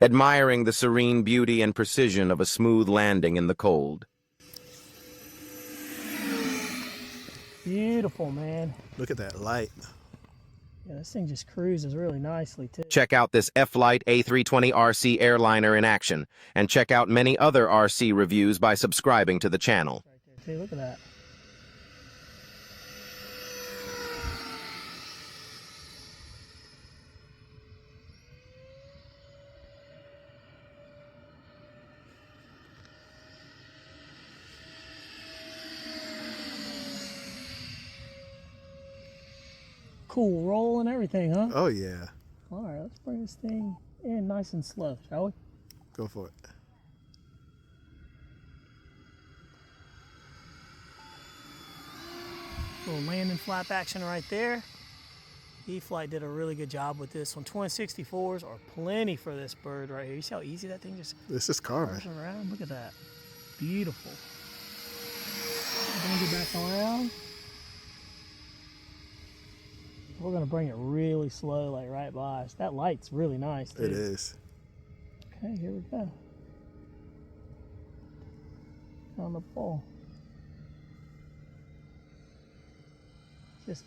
admiring the serene beauty and precision of a smooth landing in the cold. Beautiful, man. Look at that light. Yeah, this thing just cruises really nicely, too. Check out this F-Flight A320 RC airliner in action, and check out many other RC reviews by subscribing to the channel. Right there, too. Look at that. Cool roll and everything, huh? Oh, yeah. All right, let's bring this thing in nice and slow, shall we? Go for it. Little landing flap action right there. E-Flight did a really good job with this one. 2064s are plenty for this bird right here. You see how easy that thing just This is carving. curves around? Look at that. Beautiful. Bring it back around. We're gonna bring it really slow, like right by us. That light's really nice, too. It is. Okay, here we go. On the pole. Just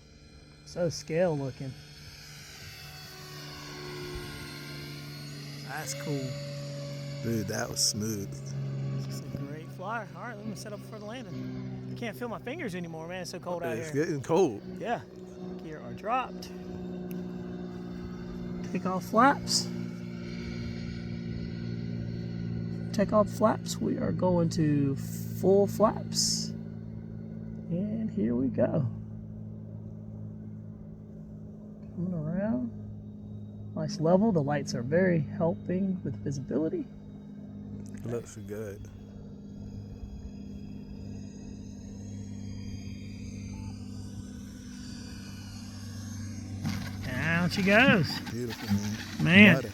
so scale looking. That's cool. Dude, that was smooth. It's a great flyer. All right, let me set up for the landing. I can't feel my fingers anymore, man. It's so cold out It's here. getting cold. Yeah. Gear are dropped. Take off flaps. Take off flaps. We are going to full flaps. And here we go. Coming around. Nice level. The lights are very helping with visibility. It looks good. Out she goes. Beautiful, man. Man. Butter.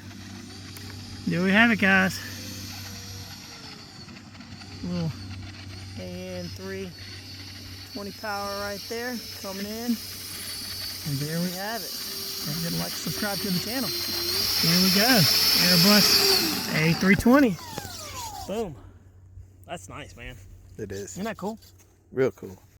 There we have it, guys. Little AN320 power right there coming in. And there we have it. Don't forget to like and subscribe to the channel. Here we go. Airbus A320. Boom. That's nice, man. It is. Isn't that cool? Real cool.